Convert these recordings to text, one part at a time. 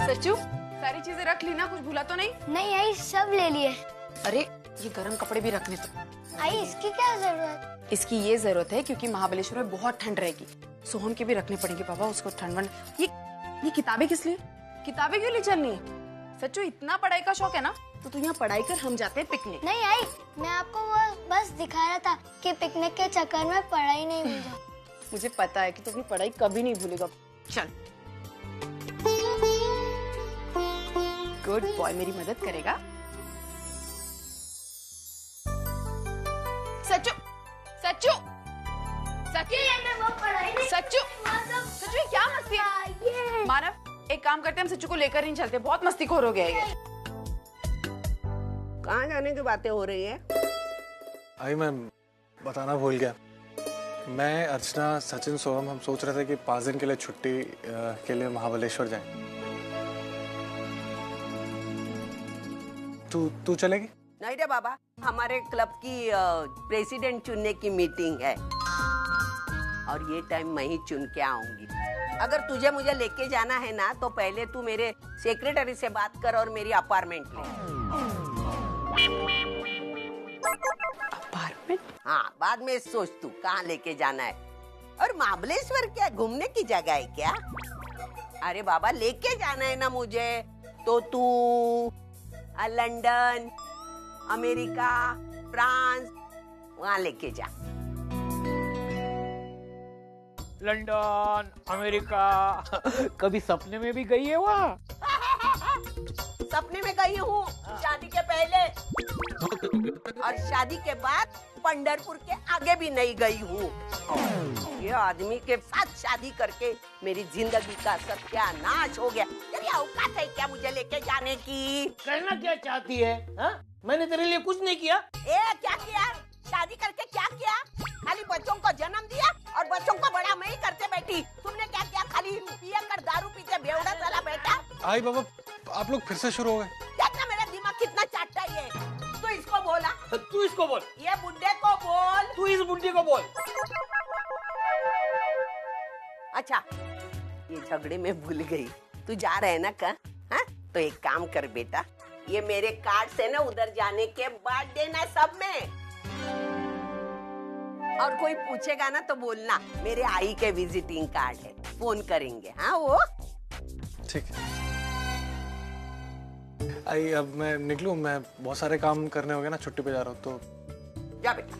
सच्चू सारी चीजें रख ली ना, कुछ भूला तो नहीं? नहीं आई, सब ले लिए। अरे ये गर्म कपड़े भी रखने तो। आई इसकी क्या जरूरत? इसकी ये जरूरत है क्योंकि महाबलेश्वर में बहुत ठंड रहेगी। सोहन के भी रखने पड़ेंगे पापा, उसको ठंड वंड। ये किताबें किस लिए? किताबें क्यों ले चलनी है? सच्चू इतना पढ़ाई का शौक है ना, तो तू यहाँ पढ़ाई कर, हम जाते हैं पिकनिक। नहीं आई, मैं आपको वो बस दिखा रहा था कि पिकनिक के चक्कर में पढ़ाई नहीं भूल जाऊं। मुझे पता है कि तू अपनी पढ़ाई कभी नहीं भूलेगा। चल गुड बॉय, मेरी मदद करेगा। सच्चू सच्चू सच्चू सच्चू ये क्या मस्ती है? मानव एक काम करते हैं, हम सच्चू को लेकर नहीं चलते, बहुत मस्तीखोर हो गया है ये। कहाँ जाने की बातें हो रही है? आई मैं बताना भूल गया। मैं, अर्चना, सचिन, सोहम हम सोच रहे थे कि 5 दिन के लिए छुट्टी के लिए महाबलेश्वर जाएं। तू चलेगी? नहीं रे बाबा, हमारे क्लब की प्रेसिडेंट चुनने की मीटिंग है और ये टाइम मैं ही चुन के आऊंगी। अगर तुझे मुझे लेके जाना है ना, तो पहले तू मेरे सेक्रेटरी से बात कर और मेरी अपार्टमेंट ले। अपार्टमेंट? हाँ, बाद में सोच तू कहाँ लेके जाना है। और महाबलेश्वर क्या घूमने की जगह है क्या? अरे बाबा लेके जाना है ना मुझे, तो तू लंदन, अमेरिका, फ्रांस वहाँ लेके जा। लंदन, अमेरिका, कभी सपने में भी गई है वहाँ? सपने में गई हूँ शादी के पहले, और शादी के बाद पंढरपुर के आगे भी नहीं गई हूँ। ये आदमी के साथ शादी करके मेरी जिंदगी का सत्यानाश हो गया। तेरी औकात है क्या मुझे लेके जाने की? कहना क्या चाहती है? हा? मैंने तेरे लिए कुछ नहीं किया। क्या किया? शादी करके क्या किया? खाली बच्चों को जन्म दिया और बच्चों को बड़ा मैं ही करते बैठी। तुमने क्या किया? खाली पिया कर दारू पीते बेवड़ा चला बैठा। आई बाबा, आप लोग फिर से शुरू हो गए। देखना मेरा दिमाग कितना चाटता है ये। तू इसको बोला, तू इसको बोल, ये बुड्ढे को बोल, तू इस बुड्ढी को बोल। अच्छा ये झगड़े में भूल गई, तू जा रहा है ना का? हाँ तो एक काम कर बेटा, ये मेरे कार्ड से ना उधर जाने के बाद देना सब में। और कोई पूछेगा ना तो बोलना मेरे आई के विजिटिंग कार्ड है, फोन करेंगे। हाँ वो ठीक है। आई अब मैं निकलूं, मैं बहुत सारे काम करने होंगे ना, छुट्टी पे जा रहा हूँ तो। जा बेटा।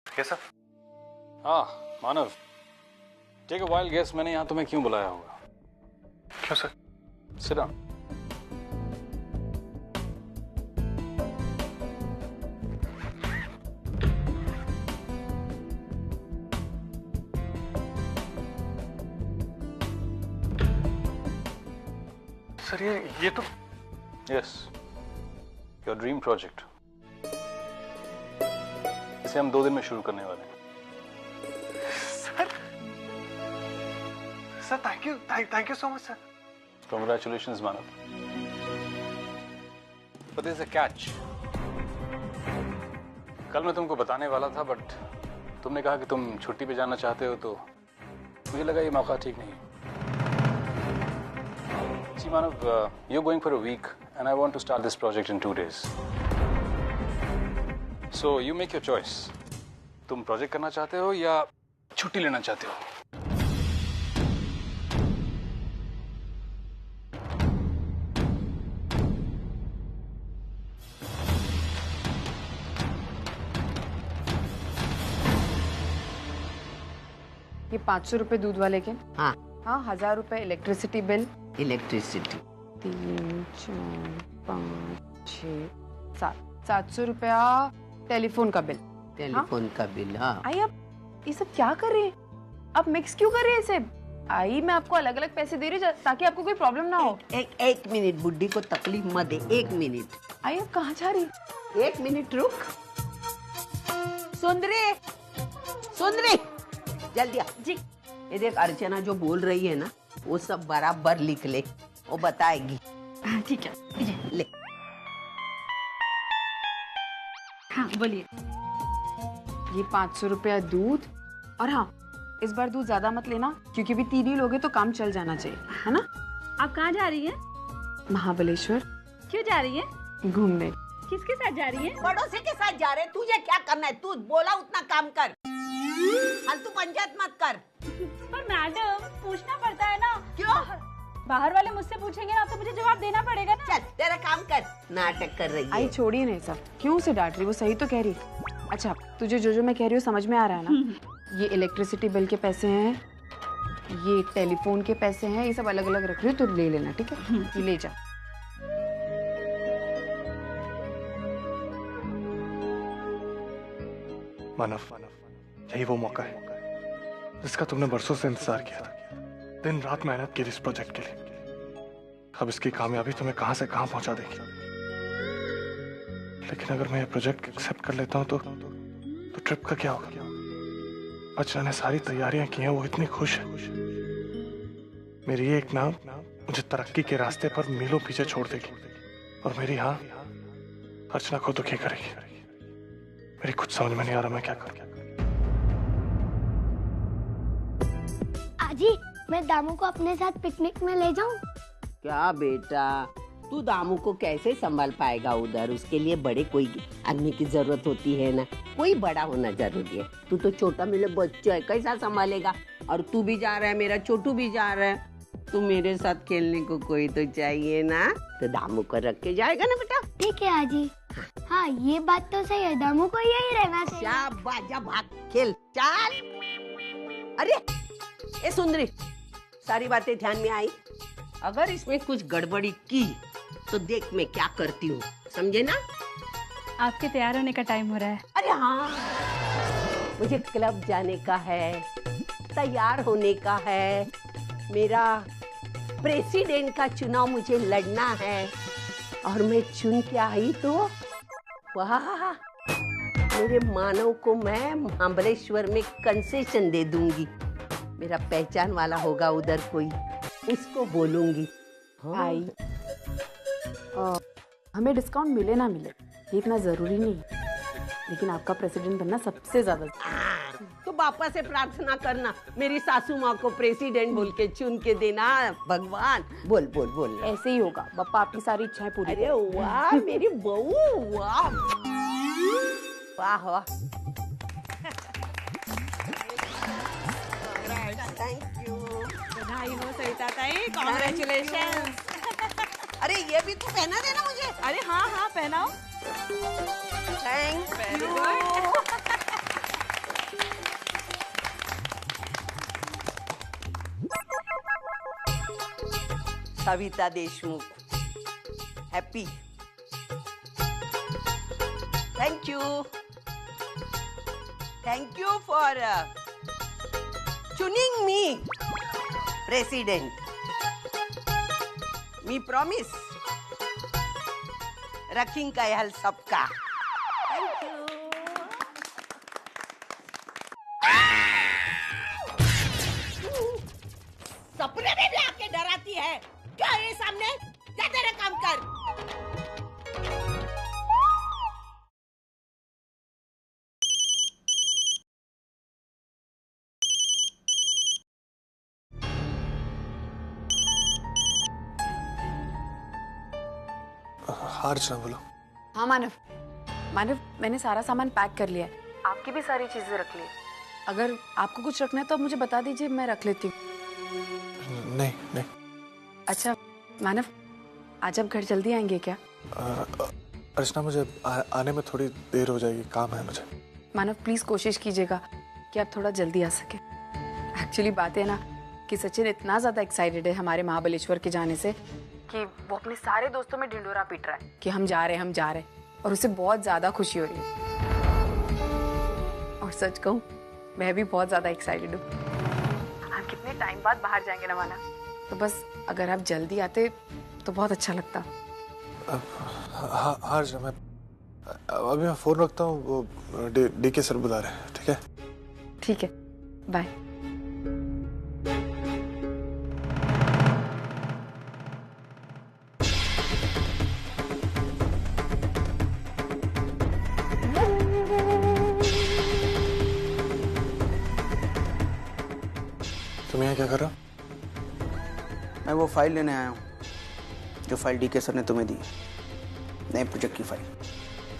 कैसा? हाँ मानव, टेक अ वाइल्ड गेस, मैंने यहाँ तुम्हें क्यों बुलाया होगा? क्यों सर? Sit down. सर ये तो यस, योर ड्रीम प्रोजेक्ट, इसे हम 2 दिन में शुरू करने वाले हैं। Sir thank you so much sir. Congratulations Manav. But there's a catch. कल मैं तुमको बताने वाला था, बट तुमने कहा कि तुम छुट्टी पे जाना चाहते हो, तो मुझे लगा ये मौका ठीक नहीं है। See Manav, you're going for a week and I want to start this project in 2 days. So you make your choice. तुम प्रोजेक्ट करना चाहते हो या छुट्टी लेना चाहते हो? ये 500 रुपए दूध वाले के। हाँ 1000 रुपए इलेक्ट्रिसिटी बिल। इलेक्ट्रिसिटी 3, 4, 5, 6, 7, 700 रुपया टेलीफोन का बिल। टेलीफोन का बिल। हाँ आई अब ये सब क्या कर रही है? आप मिक्स क्यों कर रही है इसे? आई मैं आपको अलग अलग पैसे दे रही हूँ ताकि आपको कोई प्रॉब्लम ना हो। एक मिनट, बुड्ढी को तकलीफ मत दे। 1 मिनट। आई अब कहाँ जा रही? 1 मिनट रुक। सुंदरी सुंदरी जल्दी आ। जी ये देख, अर्चना जो बोल रही है ना वो सब बराबर लिख ले, वो बताएगी। ठीक है ले। हाँ बोलिए। ये 500 रुपया दूध, और हाँ इस बार दूध ज्यादा मत लेना क्योंकि भी 3 ही लोग हैं तो काम चल जाना चाहिए, है ना? आप कहाँ जा रही हैं? महाबलेश्वर क्यों जा रही हैं? घूमने। किसके साथ जा रही हैं? पड़ोसी के साथ जा रहे, तुझे क्या करना है? तू बोला उतना काम कर, फालतू पंचायत मत कर। पर मैडम पूछना पड़ता है ना। क्यों? बाहर वाले मुझसे पूछेंगे ना तो मुझे जवाब देना पड़ेगा ना। चल तेरा काम कर, नाटक कर रही आई है। छोड़िए नहीं सब, क्यों उसे डांट रही? वो सही तो कह रही। अच्छा तुझे जो मैं कह रही हूँ समझ में आ रहा है ना? ये इलेक्ट्रिसिटी बिल के पैसे हैं, ये टेलीफोन के पैसे हैं, ये सब अलग अलग रख रही हूँ, तो ले लेना, ठीक है? ये ले जा। मानव, यही वो मौका है जिसका तुमने बरसों से इंतजार किया था। दिन रात मेहनत की इस प्रोजेक्ट के लिए। अब इसकी कामयाबी तुम्हें कहां से कहां पहुंचा देगी। लेकिन अगर मैं ये प्रोजेक्ट एक्सेप्ट कर लेता हूं तो ट्रिप का क्या होगा? अर्चना ने सारी तैयारियां की हैं, वो इतनी खुश है। मेरी ये एक नाम मुझे तरक्की के रास्ते पर मीलों पीछे छोड़ देगी, और मेरी हाँ अर्चना को दुखी करेगी। मेरी कुछ समझ में नहीं आ रहा मैं क्या करूं। आजी, मैं दामू को अपने साथ पिकनिक में ले जाऊं? क्या बेटा, तू दामू को कैसे संभाल पाएगा उधर? उसके लिए बड़े कोई आदमी की जरूरत होती है ना, कोई बड़ा होना जरूरी है। तू तो छोटा मेरे बच्चा है, कैसा संभालेगा? और तू भी जा रहा है, मेरा छोटू भी जा रहा है, तू मेरे साथ खेलने को कोई तो चाहिए ना। तो दामू को रख के जाएगा ना बेटा? ठीक है आजी। हाँ ये बात तो सही है, दामू को यही रहना चाहिए। शाबाश, जा भाग खेल, चल। अरे ए सुंदरी, सारी बातें ध्यान में आई? अगर इसमें कुछ गड़बड़ी की तो देख मैं क्या करती हूँ, समझे ना? आपके तैयार होने का टाइम हो रहा है। अरे हाँ, मुझे क्लब जाने का है, तैयार होने का है, मेरा प्रेसिडेंट का चुनाव मुझे लड़ना है, और मैं चुन के आई तो वाह, मेरे मानव को मैं महाबलेश्वर में कंसेशन दे दूंगी। मेरा पहचान वाला होगा उधर कोई, उसको बोलूंगी। हाँ। आई हमें डिस्काउंट मिले ना मिले ये इतना जरूरी नहीं है, लेकिन आपका प्रेसिडेंट बनना सबसे ज्यादा। तो बापा से प्रार्थना करना, मेरी सासू माँ को प्रेसिडेंट बोल के चुन के देना। भगवान, बोल बोल बोल। ऐसे ही होगा, बप्पा आपकी सारी इच्छाएं पूरी अरे वाह मेरी बहू, वाह वाह वाह। Thank you. बधाई हो सविता ताई, कांग्रेचुलेशन। अरे ये भी तो पहना देना मुझे। अरे हाँ हाँ पहनाओ। Thank you. Savita Deshmukh, happy. Thank you for choosing me president. Me promise रखिंग ख्याल सबका। Thank you. सपने में भी आके डराती है क्या? ये सामने जा, तेरा काम कर। हाँ अर्चना बोलो। हाँ मानव, मैंने सारा सामान पैक कर लिया है, आपकी भी सारी चीजें रख ली। अगर आपको कुछ रखना है तो आप मुझे बता दीजिए, मैं रख लेती हूँ। नहीं नहीं। अच्छा मानव, आज आप घर जल्दी आएंगे क्या? अर्चना मुझे आने में थोड़ी देर हो जाएगी, काम है मुझे। मानव प्लीज कोशिश कीजिएगा कि आप थोड़ा जल्दी आ सके। एक्चुअली बात है ना कि सचिन इतना ज्यादा एक्साइटेड है हमारे महाबलेश्वर के जाने से कि वो अपने सारे दोस्तों में ढिंडोरा पीट रहा है कि हम जा रहे हैं, और उसे बहुत ज्यादा खुशी हो रही है। और सच कहूँ मैं भी बहुत ज्यादा एक्साइटेड हूँ। हम कितने टाइम बाद बाहर जाएंगे ना माना, तो बस अगर आप जल्दी आते तो बहुत अच्छा लगता। हाँ अर्चना, मैं अभी मैं फोन रखता हूँ, वो डीके सर बुला रहे हैं। ठीक है? ठीक है, बाय। फाइल लेने आया हूँ, जो फाइल डीके सर ने तुम्हें दी, नए प्रोजेक्ट की फाइल।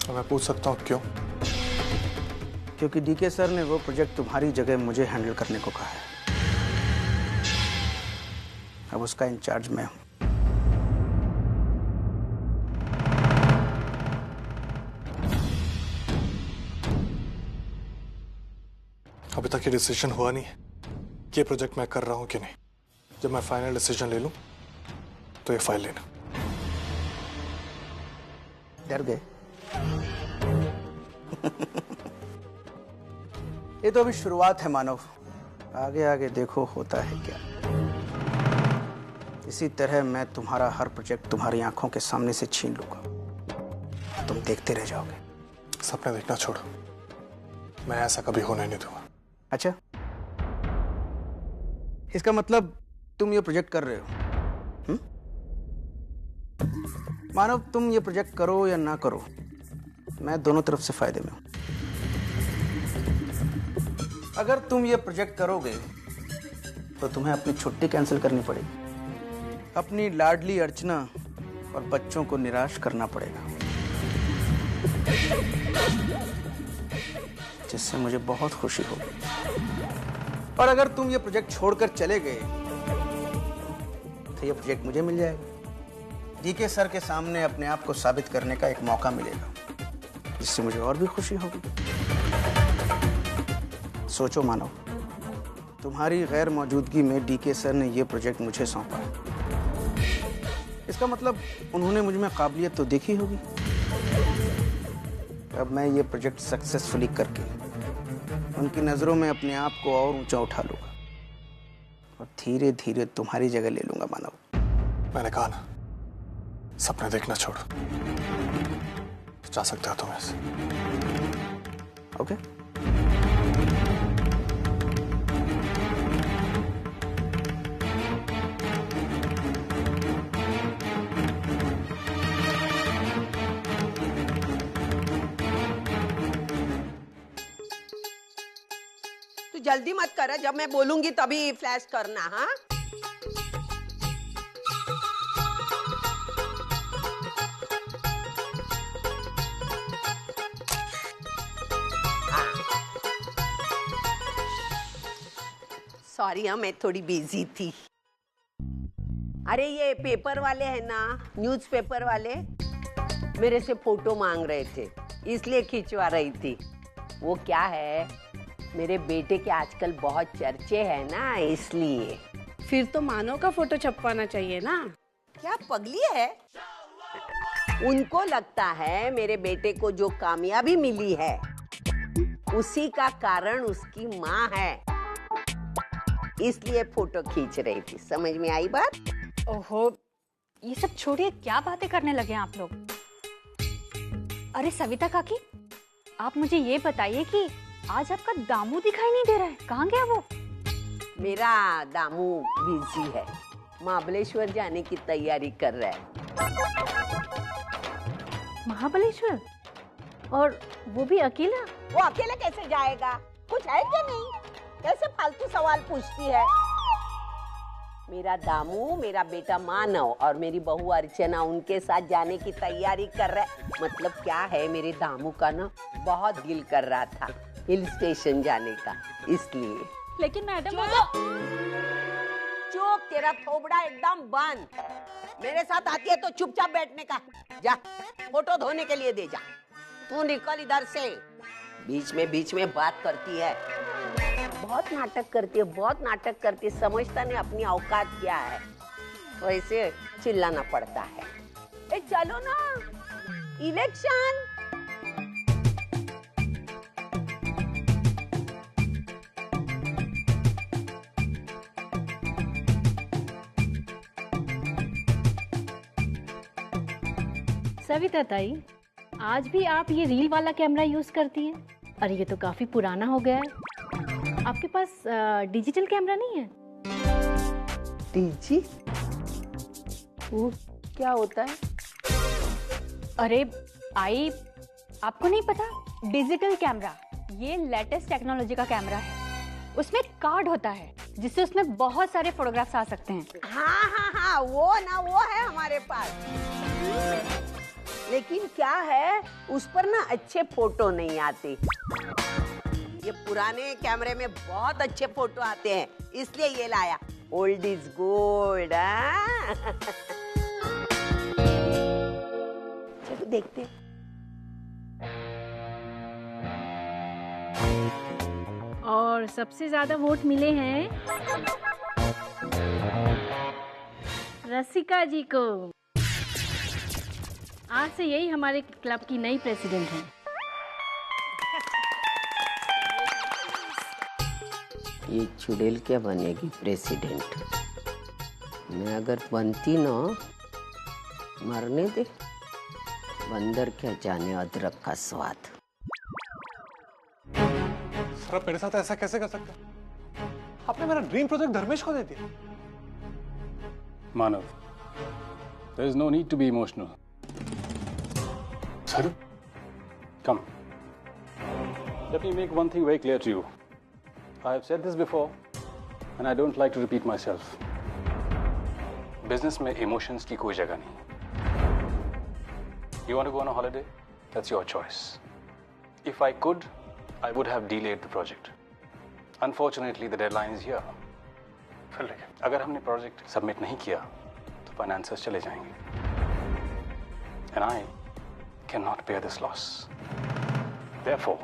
और मैं पूछ सकता हूँ क्यों? क्योंकि डीके सर ने वो प्रोजेक्ट तुम्हारी जगह मुझे हैंडल करने को कहा है। अब उसका इंचार्ज मैं हूँ। अभी तक ये डिसीजन हुआ नहीं है कि ये प्रोजेक्ट मैं कर रहा हूँ कि नहीं। जब मैं फाइनल डिसीजन ले लूं तो ये फाइल लेना। डर गए? ये तो अभी शुरुआत है मानव, आगे आगे देखो होता है क्या। इसी तरह मैं तुम्हारा हर प्रोजेक्ट तुम्हारी आंखों के सामने से छीन लूंगा, तुम देखते रह जाओगे। सपने देखना छोड़ो, मैं ऐसा कभी होने नहीं दूंगा। अच्छा, इसका मतलब तुम ये प्रोजेक्ट कर रहे हो? मानव, तुम ये प्रोजेक्ट करो या ना करो, मैं दोनों तरफ से फायदे में हूं। अगर तुम ये प्रोजेक्ट करोगे तो तुम्हें अपनी छुट्टी कैंसिल करनी पड़ेगी, अपनी लाडली अर्चना और बच्चों को निराश करना पड़ेगा, जिससे मुझे बहुत खुशी होगी। और अगर तुम ये प्रोजेक्ट छोड़कर चले गए तो ये प्रोजेक्ट मुझे मिल जाएगा। डीके सर के सामने अपने आप को साबित करने का एक मौका मिलेगा, जिससे मुझे और भी खुशी होगी। सोचो मानव, तुम्हारी गैर मौजूदगी में डीके सर ने ये प्रोजेक्ट मुझे सौंपा है। इसका मतलब उन्होंने मुझ में काबिलियत तो देखी होगी। अब मैं ये प्रोजेक्ट सक्सेसफुली करके उनकी नजरों में अपने आप को और ऊंचा उठा लूंगा और धीरे धीरे तुम्हारी जगह ले लूंगा मानव। मैंने कहा ना, सपने देखना छोड़ो, जा सकते हो तुम ऐसे। ओके? तू जल्दी मत कर, जब मैं बोलूंगी तभी फ्लैश करना। हाँ, सॉरी, हाँ मैं थोड़ी बिजी थी। अरे ये पेपर वाले हैं ना, न्यूज़पेपर वाले, मेरे से फोटो मांग रहे थे, इसलिए खिंचवा रही थी। वो क्या है, मेरे बेटे के आजकल बहुत चर्चे हैं ना, इसलिए। फिर तो मानव का फोटो छपवाना चाहिए ना। क्या पगली है? उनको लगता है मेरे बेटे को जो कामयाबी मिली है उसी का कारण उसकी माँ है, इसलिए फोटो खींच रही थी। समझ में आई बात? ओहो, ये सब छोड़िए, क्या बातें करने लगे हैं आप लोग। अरे सविता काकी, आप मुझे ये बताइए कि आज आपका दामू दिखाई नहीं दे रहा है, कहाँ गया वो? मेरा दामू बिजी है, महाबलेश्वर जाने की तैयारी कर रहा है। महाबलेश्वर? और वो भी अकेला? वो अकेले कैसे जाएगा? कुछ है क्या नहीं? कैसे फालतू सवाल पूछती है? मेरा दामू, मेरा बेटा मानव और मेरी बहू अर्चना उनके साथ जाने की तैयारी कर रहा है। मतलब क्या है, मेरे दामू का ना बहुत दिल कर रहा था हिल स्टेशन जाने का, इसलिए। लेकिन मैडम, चुप, तेरा थोबड़ा एकदम बंद। मेरे साथ आती है तो चुपचाप बैठने का। जा, फोटो धोने के लिए दे जा। तू निकल इधर से, बीच में बात करती है, बहुत नाटक करती है, बहुत नाटक करती है। समझता नहीं अपनी औकात क्या है, तो ऐसे चिल्लाना पड़ता है। ए चलो ना, इलेक्शन। सविता ताई, आज भी आप ये रील वाला कैमरा यूज करती हैं? अरे ये तो काफी पुराना हो गया है। आपके पास डिजिटल कैमरा नहीं है? डीजी? वो क्या होता है? अरे आई, आपको नहीं पता? डिजिटल कैमरा ये लेटेस्ट टेक्नोलॉजी का कैमरा है। उसमें कार्ड होता है, जिससे उसमें बहुत सारे फोटोग्राफ्स आ सकते हैं। हाँ हाँ हाँ, वो है हमारे पास। लेकिन क्या है, उस पर ना अच्छे फोटो नहीं आते। ये पुराने कैमरे में बहुत अच्छे फोटो आते हैं, इसलिए ये लाया। Old is gold. चलो देखते हैं। और सबसे ज्यादा वोट मिले हैं रसिका जी को। आज से यही हमारे क्लब की नई प्रेसिडेंट हैं। ये चुड़ैल क्या बनेगी प्रेसिडेंट? मैं अगर बनती ना, मरने दे। बंदर क्या जाने अदरक का स्वाद। सर आप मेरे साथ ऐसा कैसे कर सकते हैं? आपने मेरा ड्रीम प्रोजेक्ट धर्मेश को दे दिया। मानव, there is no need to be emotional. Sir Come. Let me make one thing very clear to you. I have said this before, and I don't like to repeat myself. Business में emotions की कोई जगह नहीं। You want to go on a holiday? That's your choice. If I could, I would have delayed the project. Unfortunately, the deadline is here. Sir लेकिन अगर हमने project submit नहीं किया तो फाइनेंसर्स चले जाएंगे। And I cannot bear this loss. Therefore,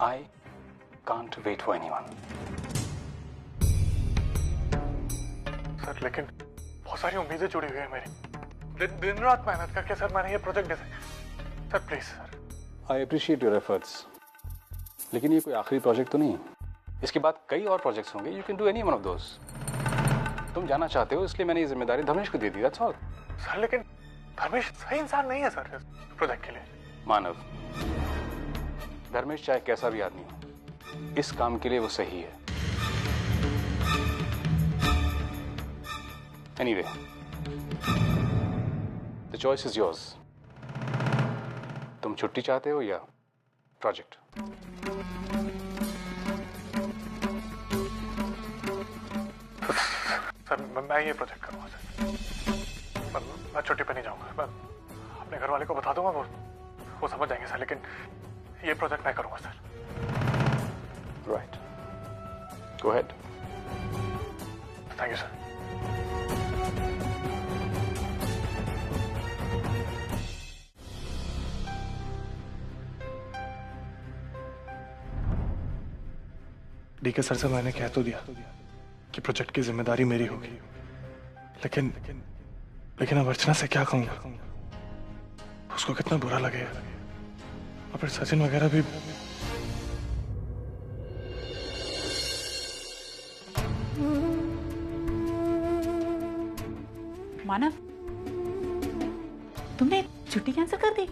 I can't wait for anyone. Sir लेकिन बहुत सारी उम्मीदें जुड़ी हुई है मेरी। दिन रात मेहनत करके सर मैंने ये project design. Sir please sir. I appreciate your efforts. लेकिन ये कोई आखिरी प्रोजेक्ट तो नहीं। इसके बाद कई और प्रोजेक्ट्स होंगे। You can do any one of those. तुम जाना चाहते हो इसलिए मैंने ये जिम्मेदारी धर्मेश को दे दी। That's all. सर लेकिन धर्मेश सही इंसान नहीं है सर इस प्रोजेक्ट के लिए। मानव, धर्मेश चाहे कैसा भी आदमी हो, इस काम के लिए वो सही है। Anyway, the choice is yours. तुम छुट्टी चाहते हो या प्रोजेक्ट? सर मैं ये प्रोजेक्ट करूंगा सर। मैं छुट्टी पे नहीं जाऊंगा। मैं अपने घर वाले को बता दूंगा, वो समझ जाएंगे सर। लेकिन ये प्रोजेक्ट मैं करूंगा sir. Right. Go ahead. Thank you sir. DK sir से मैंने कह तो दिया कि प्रोजेक्ट की जिम्मेदारी मेरी होगी, लेकिन अब अर्चना से क्या कहूंगा? उसको कितना बुरा लगेगा। और फिर सचिन वगैरह भी। मानव, तुमने छुट्टी कैंसिल कर दी?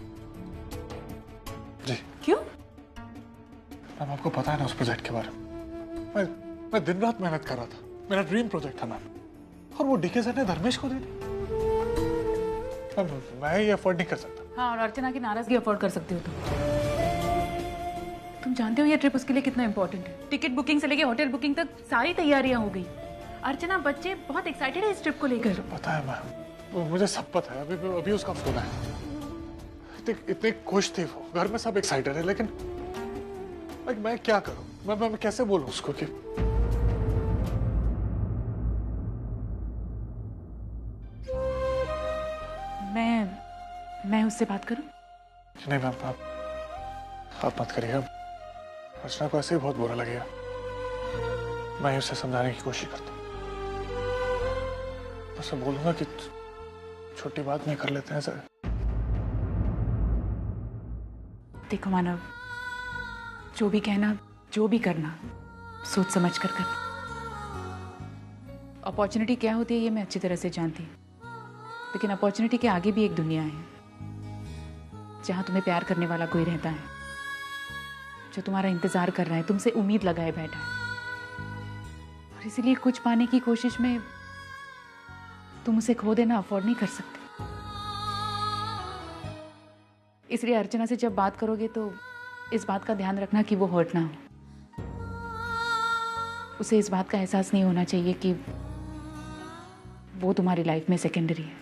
जी। क्यों? मैम आपको पता है ना उस प्रोजेक्ट के बारे में। मैं दिन रात मेहनत कर रहा था। मेरा ड्रीम प्रोजेक्ट था मैम, और वो डीके सर ने धर्मेश को दे दी। मैं ये अफोर्ड नहीं कर सकता। हाँ, और अर्चना की नाराजगी अफोर्ड कर सकते हो तुम जानते हो ये ट्रिप उसके लिए कितना इंपॉर्टेंट है। टिकट बुकिंग से लेके होटल बुकिंग तक सारी तैयारियां हो गई। अर्चना, बच्चे बहुत एक्साइटेड है इस ट्रिप को लेकर। पता है मैम, मुझे सब पता है। अभी उसका फोन है। इतने खुश थी वो, घर में सब एक्साइटेड है, लेकिन मैं क्या करूं? मैं कैसे बोलूं उसको कि मैं उससे बात करूं? नहीं मैम, आप मत करिए। अर्चना को ऐसे ही बहुत बुरा लगेगा। मैं उसे समझाने की कोशिश करता हूँ। उसे बोलूंगा कि छोटी बात में कर लेते हैं सर। देखो मानव, जो भी कहना, जो भी करना, सोच समझ कर करना। अपॉर्चुनिटी क्या होती है ये मैं अच्छी तरह से जानती हूँ, लेकिन अपॉर्चुनिटी के आगे भी एक दुनिया है जहां तुम्हें प्यार करने वाला कोई रहता है, जो तुम्हारा इंतजार कर रहा है, तुमसे उम्मीद लगाए बैठा है। और इसीलिए कुछ पाने की कोशिश में तुम उसे खो देना अफोर्ड नहीं कर सकते। इसलिए अर्चना से जब बात करोगे तो इस बात का ध्यान रखना कि वो हर्ट ना हो। उसे इस बात का एहसास नहीं होना चाहिए कि वो तुम्हारी लाइफ में सेकेंडरी है।